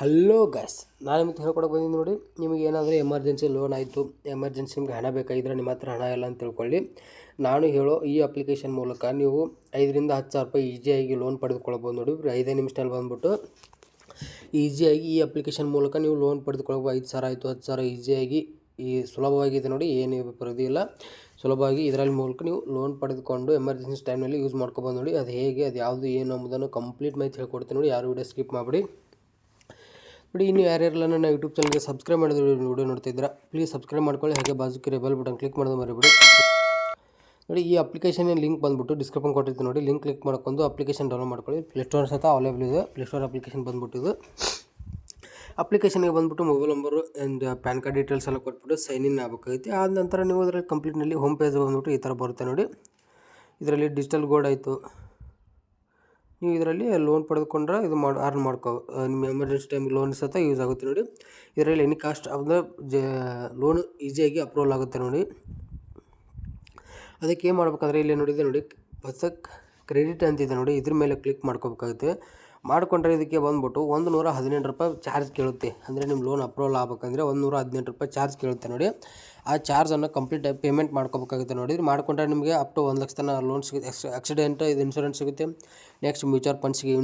Hello guys, ನಾನು ನಿಮಗೆ ಹೇಳ್ಕೊಡಕ್ಕೆ ಬಂದಿದ್ದು ನೋಡಿ. ನಿಮಗೆ ಏನಾದರೂ ಎಮರ್ಜೆನ್ಸಿ ಲೋನ್ ಆಯಿತು, ಎಮರ್ಜೆನ್ಸಿ ನಿಮ್ಗೆ ಹಣ ಬೇಕಾಗಿದ್ದರೆ ನಿಮ್ಮ ಹತ್ರ ಹಣ ಇಲ್ಲ ಅಂತ ತಿಳ್ಕೊಳ್ಳಿ. ನಾನು ಹೇಳೋ ಈ ಅಪ್ಲಿಕೇಶನ್ ಮೂಲಕ ನೀವು 5ರಿಂದ 10 ಸಾವಿರ ರೂಪಾಯಿ ಈಸಿಯಾಗಿ ಲೋನ್ ಪಡೆದುಕೊಳ್ಬೋದು ನೋಡಿ. 5 ನಿಮಿಷದಲ್ಲಿ ಬಂದುಬಿಟ್ಟು ಈಸಿಯಾಗಿ ಈ ಅಪ್ಲಿಕೇಶನ್ ಮೂಲಕ ನೀವು ಲೋನ್ ಪಡೆದುಕೊಳ್ಬೋದು. 5 ಸಾವಿರ ಆಯಿತು, 10 ಸಾವಿರ ಈಸಿಯಾಗಿ ಸುಲಭವಾಗಿದೆ ನೋಡಿ. ಏನು ಬರೋದಿಲ್ಲ, ಇಲ್ಲ ಸುಲಭವಾಗಿ ಇದರಲ್ಲಿ ಮೂಲಕ ನೀವು ಲೋನ್ ಪಡೆದುಕೊಂಡು ಎಮರ್ಜೆನ್ಸಿ ಟೈಮ್ನಲ್ಲಿ ಯೂಸ್ ಮಾಡ್ಕೊಬೋದು ನೋಡಿ. ಅದು ಹೇಗೆ, ಅದು ಯಾವುದು ಏನು ಎಂಬುದನ್ನು ಕಂಪ್ಲೀಟ್ ಮಾಹಿತಿ ಹೇಳ್ಕೊಡ್ತೀನಿ ನೋಡಿ. ಯಾರು ವಿಡಿಯೋ ಸ್ಕಿಪ್ ಮಾಡಿಬಿಡಿ ನೋಡಿ. ಇನ್ನು ಯಾರ್ಯಾರೆಲ್ಲ ನನ್ನ ಯೂಟ್ಯೂಬ್ ಚಾನಲ್ಗೆ ಸಬ್ಸ್ಕ್ರೈಬ್ ಮಾಡಿದ್ರೆ ವಿಡಿಯೋ ನೋಡ್ತಿದ್ದೀರಾ, ಪ್ಲೀಸ್ ಸಬ್ಸ್ಕ್ರೈಬ್ ಮಾಡ್ಕೊಳ್ಳಿ. ಹಾಗೆ ಬಾಜುಕ್ಕೆ ಬೆಲ್ ಬಟನ್ ಕ್ಲಿಕ್ ಮಾಡೋದು ಮರಿಬೇಡಿ ನೋಡಿ. ಈ ಅಪ್ಲಿಕೇಶನ್ ಲಿಂಕ್ ಬಂದುಬಿಟ್ಟು ಡಿಸ್ಕ್ರಿಪ್ಷನ್ ಕೊಟ್ಟಿರ್ತೀನಿ ನೋಡಿ. ಲಿಂಕ್ ಕ್ಲಿಕ್ ಮಾಡ್ಕೊಂಡು ಅಪ್ಲಿಕೇಶನ್ ಡೌನ್ಲೋಡ್ ಮಾಡ್ಕೊಳ್ಳಿ. ಪ್ಲೇಸ್ಟೋರ್ ಸಹ ಅವೈಲೇಬಲ್ ಇದೆ. ಪ್ಲೇಸ್ಟೋರ್ ಅಪ್ಲಿಕೇಶನ್ ಬಂದುಬಿಟ್ಟಿದ್ದು ಅಪ್ಲಿಕೇಶನ್ಗೆ ಬಂದುಬಿಟ್ಟು mobile number and PAN card details ಎಲ್ಲ ಕೊಟ್ಬಿಟ್ಟು ಸೈನ್ ಇನ್ ಆಗಬೇಕಾಗುತ್ತೆ. ಆದ ನಂತರ ನೀವು ಅದರಲ್ಲಿ ಕಂಪ್ಲೀಟ್ನಲ್ಲಿ ಹೋಮ್ ಪೇಜ್ ಬಂದುಬಿಟ್ಟು ಈ ಥರ ಬರುತ್ತೆ ನೋಡಿ. ಇದರಲ್ಲಿ ಡಿಜಿಟಲ್ ಗೋಲ್ಡ್ ಆಯಿತು, ನೀವು ಇದರಲ್ಲಿ ಲೋನ್ ಪಡೆದುಕೊಂಡ್ರೆ ಇದು ಅರ್ನ್ ಮಾಡ್ಕೋ ನಿಮ್ಮ ಎಮರ್ಜೆನ್ಸಿ ಟೈಮಿಗೆ ಲೋನ್ ಸಹ ಯೂಸ್ ಆಗುತ್ತೆ ನೋಡಿ. ಇದರಲ್ಲಿ ಎನಿ ಕಾಸ್ಟ್ ಅಂದರೆ ಲೋನ್ ಈಸಿಯಾಗಿ ಅಪ್ರೂವಲ್ ಆಗುತ್ತೆ ನೋಡಿ. ಅದಕ್ಕೆ ಏನು ಮಾಡ್ಬೇಕಂದ್ರೆ ಇಲ್ಲಿ ನೋಡಿದೆ ನೋಡಿ, ಹೊಸ ಕ್ರೆಡಿಟ್ ಅಂತಿದೆ ನೋಡಿ, ಇದ್ರ ಮೇಲೆ ಕ್ಲಿಕ್ ಮಾಡ್ಕೋಬೇಕಾಗುತ್ತೆ. ಮಾಡಿಕೊಂಡ್ರೆ ಇದಕ್ಕೆ ಬಂದುಬಿಟ್ಟು 118 ರೂಪಾಯಿ ಚಾರ್ಜ್ ಕೇಳುತ್ತೆ. ಅಂದರೆ ನಿಮ್ಮ ಲೋನ್ ಅಪ್ರೂವಲ್ ಆಗಬೇಕಂದ್ರೆ 118 ರೂಪಾಯಿ ಚಾರ್ಜ್ ಕೇಳುತ್ತೆ ನೋಡಿ. ಆ ಚಾರ್ಜನ್ನು ಕಂಪ್ಲೀಟ್ ಪೇಮೆಂಟ್ ಮಾಡ್ಕೋಬೇಕಾಗುತ್ತೆ ನೋಡಿ. ಮಾಡಿಕೊಂಡ್ರೆ ನಿಮಗೆ ಅಪ್ ಟು 1 ಲಕ್ಷ ತನಕ ಲೋನ್ ಸಿಗುತ್ತೆ. ಆಕ್ಸಿಡೆಂಟ್ ಇದು ಇನ್ಶೂರೆನ್ಸ್ ಸಿಗುತ್ತೆ. ನೆಕ್ಸ್ಟ್ ಮ್ಯೂಚುವಲ್ ಫಂಡ್ಸ್ಗೆ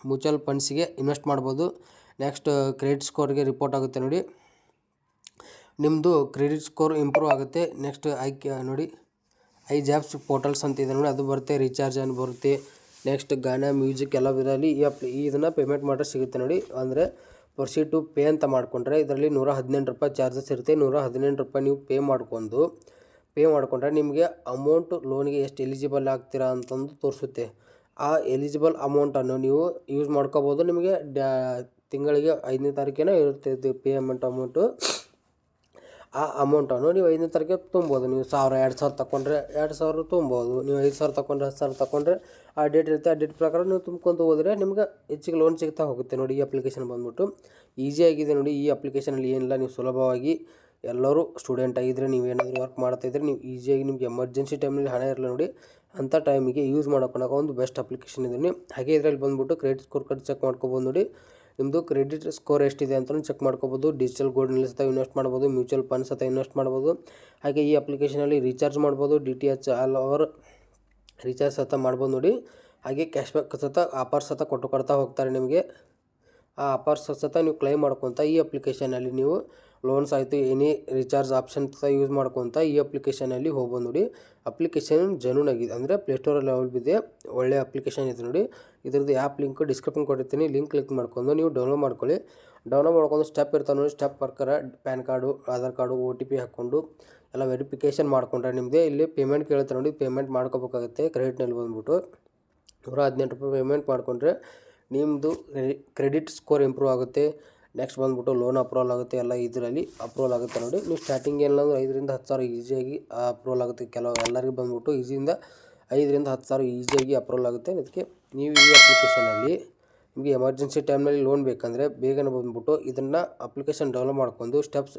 ಮ್ಯೂಚುವಲ್ ಫಂಡ್ಸಿಗೆ ಇನ್ವೆಸ್ಟ್ ಮಾಡ್ಬೋದು. ನೆಕ್ಸ್ಟ್ ಕ್ರೆಡಿಟ್ ಸ್ಕೋರ್ಗೆ ರಿಪೋರ್ಟ್ ಆಗುತ್ತೆ ನೋಡಿ. ನಿಮ್ಮದು ಕ್ರೆಡಿಟ್ ಸ್ಕೋರ್ ಇಂಪ್ರೂವ್ ಆಗುತ್ತೆ. ನೆಕ್ಸ್ಟ್ ನೋಡಿ ಜಾಬ್ಸ್ ಪೋರ್ಟಲ್ಸ್ ಅಂತ ಇದೆ ನೋಡಿ, ಅದು ಬರುತ್ತೆ. ರೀಚಾರ್ಜ್ ಅಂತ ಬರುತ್ತೆ. ನೆಕ್ಸ್ಟ್ ಗಾನ ಮ್ಯೂಸಿಕ್ ಎಲ್ಲ ಇದರಲ್ಲಿ ಇದನ್ನು ಪೇಮೆಂಟ್ ಮಾಡಿದ್ರೆ ಸಿಗುತ್ತೆ ನೋಡಿ. ಅಂದರೆ ಪ್ರೊಸೀಡ್ ಟು ಪೇ ಅಂತ ಮಾಡಿಕೊಂಡ್ರೆ ಇದರಲ್ಲಿ 118 ರೂಪಾಯಿ ಚಾರ್ಜಸ್ ಇರುತ್ತೆ. 118 ರೂಪಾಯಿ ನೀವು ಪೇ ಮಾಡಿಕೊಂಡ್ರೆ ನಿಮಗೆ ಅಮೌಂಟು ಲೋನ್ಗೆ ಎಷ್ಟು ಎಲಿಜಿಬಲ್ ಆಗ್ತೀರಾ ಅಂತಂದು ತೋರಿಸುತ್ತೆ. ಆ ಎಲಿಜಿಬಲ್ ಅಮೌಂಟನ್ನು ನೀವು ಯೂಸ್ ಮಾಡ್ಕೋಬೋದು. ನಿಮಗೆ ತಿಂಗಳಿಗೆ 5ನೇ ತಾರೀಕಿನ ಇರುತ್ತೆ ಇದು ಪೇಮೆಂಟ್ ಅಮೌಂಟು. ಆ ಅಮೌಂಟನ್ನು ನೀವು 5ನೇ ತಾರೀಕಿಗೆ ತುಂಬೋದು. ನೀವು 1000 2000 ತಗೊಂಡ್ರೆ 2000 ತುಂಬೋದು. ನೀವು 5000 ತಗೊಂಡ್ರೆ 10,000 ತಗೊಂಡ್ರೆ ಆ ಡೇಟ್ ಇರುತ್ತೆ. ಆ ಡೇಟ್ ಪ್ರಕಾರ ನೀವು ತುಂಬ್ಕೊತ ಹೋದರೆ ನಿಮ್ಗೆ ಹೆಚ್ಚಿಗೆ ಲೋನ್ ಸಿಗ್ತಾ ಹೋಗುತ್ತೆ ನೋಡಿ. ಈ ಅಪ್ಲಿಕೇಶನ್ ಬಂದುಬಿಟ್ಟು ಈಸಿಯಾಗಿದೆ ನೋಡಿ. ಈ ಅಪ್ಲಿಕೇಶನಲ್ಲಿ ಏನಿಲ್ಲ, ನೀವು ಸುಲಭವಾಗಿ ಎಲ್ಲರೂ ಸ್ಟೂಡೆಂಟ್ ಆಗಿದ್ದರೆ, ನೀವು ಏನಾದರೂ ವರ್ಕ್ ಮಾಡ್ತಾಯಿದ್ರೆ, ನೀವು ಈಸಿಯಾಗಿ ನಿಮಗೆ ಎಮರ್ಜೆನ್ಸಿ ಟೈಮಲ್ಲಿ ಹಣ ಇರಲ್ಲ ನೋಡಿ, ಅಂಥ ಟೈಮಿಗೆ ಯೂಸ್ ಮಾಡೋಕೆ ಒಂದು ಬೆಸ್ಟ್ ಅಪ್ಲಿಕೇಶನ್ ಇದೆ. ಹಾಗೆ ಇದರಲ್ಲಿ ಬಂದುಬಿಟ್ಟು ಕ್ರೆಡಿಟ್ ಸ್ಕೋರ್ ಕಾರ್ಡ್ ಚೆಕ್ ಮಾಡ್ಕೊಬೋದು ನೋಡಿ. ನಿಮ್ಮದು ಕ್ರೆಡಿಟ್ ಸ್ಕೋರ್ ಎಷ್ಟಿದೆ ಅಂತಲೂ ಚೆಕ್ ಮಾಡ್ಕೋಬೋದು. ಡಿಜಿಟಲ್ ಗೋಲ್ಡ್ನಲ್ಲಿ ಸಹ ಇನ್ವೆಸ್ಟ್ ಮಾಡ್ಬೋದು. ಮ್ಯೂಚುವಲ್ ಫಂಡ್ ಸಹ ಇನ್ವೆಸ್ಟ್ ಮಾಡ್ಬೋದು. ಹಾಗೆ ಈ ಅಪ್ಲಿಕೇಶನಲ್ಲಿ ರೀಚಾರ್ಜ್ ಮಾಡ್ಬೋದು. DTH ಆಲ್ ಓವರ್ ರೀಚಾರ್ಜ್ ಸಹ ಮಾಡ್ಬೋದು ನೋಡಿ. ಹಾಗೆ ಕ್ಯಾಶ್ ಬ್ಯಾಕ್ ಸಹ ಆಫರ್ಸ್ ಸಹ ಕೊಡ್ತಾ ಹೋಗ್ತಾರೆ ನಿಮಗೆ. ಆ ಆಫರ್ಸ್ ಸಹ ನೀವು ಕ್ಲೈಮ್ ಮಾಡ್ಕೊತ ಈ ಅಪ್ಲಿಕೇಶನಲ್ಲಿ ನೀವು ಲೋನ್ಸ್ ಆಯಿತು ಎನಿ ರೀಚಾರ್ಜ್ ಆಪ್ಷನ್ ಸಹ ಯೂಸ್ ಮಾಡ್ಕೊತ ಈ ಅಪ್ಲಿಕೇಶನಲ್ಲಿ ಹೋಗ್ಬೋದು ನೋಡಿ. ಅಪ್ಲಿಕೇಶನ್ ಜೆನ್ಯೂನ್ ಆಗಿದೆ, ಅಂದರೆ ಪ್ಲೇಸ್ಟೋರಲ್ಲಿ ಅವೈಲೇಬಲ್ ಇದೆ. ಒಳ್ಳೆ ಅಪ್ಲಿಕೇಶನ್ ಇದೆ ನೋಡಿ. ಇದ್ರದ್ದು ಆ್ಯಪ್ ಲಿಂಕ್ ಡಿಸ್ಕ್ರಿಪ್ಷನ್ ಕೊಟ್ಟಿರ್ತೀನಿ. ಲಿಂಕ್ ಕ್ಲಿಕ್ ಮಾಡ್ಕೊಂಡು ನೀವು ಡೌನ್ಲೋಡ್ ಮಾಡ್ಕೊಳ್ಳಿ. ಡೌನ್ಲೋಡ್ ಮಾಡ್ಕೊಂಡು ಸ್ಟೆಪ್ ಇರ್ತಾವೆ ನೋಡಿ. ಸ್ಟೆಪ್ ಪ್ರಕಾರ PAN card, Aadhaar card, OTP ಹಾಕ್ಕೊಂಡು ಎಲ್ಲ ವೆರಿಫಿಕೇಷನ್ ಮಾಡಿಕೊಂಡ್ರೆ ನಿಮ್ಮದೇ ಇಲ್ಲಿ ಪೇಮೆಂಟ್ ಕೇಳುತ್ತೆ ನೋಡಿ. ಪೇಮೆಂಟ್ ಮಾಡ್ಕೋಬೇಕಾಗುತ್ತೆ. ಕ್ರೆಡಿಟ್ನಲ್ಲಿ ಬಂದುಬಿಟ್ಟು 118 ರೂಪಾಯಿ ಪೇಮೆಂಟ್ ಮಾಡಿಕೊಂಡ್ರೆ ನಿಮ್ಮದು ಕ್ರೆಡಿಟ್ ಸ್ಕೋರ್ ಇಂಪ್ರೂವ್ ಆಗುತ್ತೆ. ನೆಕ್ಸ್ಟ್ ಬಂದುಬಿಟ್ಟು ಲೋನ್ ಅಪ್ರೂವಲ್ ಆಗುತ್ತೆ. ಎಲ್ಲ ಇದರಲ್ಲಿ ಅಪ್ರೂವಲ್ ಆಗುತ್ತೆ ನೋಡಿ. ನೀವು ಸ್ಟಾರ್ಟಿಂಗ್ ಏನಿಲ್ಲ 5ರಿಂದ 10 ಸಾವಿರ ಈಸಿಯಾಗಿ ಅಪ್ರೂವಲ್ ಆಗುತ್ತೆ. ಎಲ್ಲರಿಗೂ ಬಂದುಬಿಟ್ಟು 5ರಿಂದ 10 ಸಾವಿರ ಈಸಿಯಾಗಿ ಅಪ್ರೂವಲ್ ಆಗುತ್ತೆ. ಅದಕ್ಕೆ ನೀವು ಈ ಅಪ್ಲಿಕೇಶನಲ್ಲಿ ನಿಮಗೆ ಎಮರ್ಜೆನ್ಸಿ ಟೈಮ್ನಲ್ಲಿ ಲೋನ್ ಬೇಕಂದರೆ ಬೇಗನೆ ಬಂದುಬಿಟ್ಟು ಇದನ್ನು ಅಪ್ಲಿಕೇಶನ್ ಡೌನ್ಲೋಡ್ ಮಾಡ್ಕೊಂಡು ಸ್ಟೆಪ್ಸ್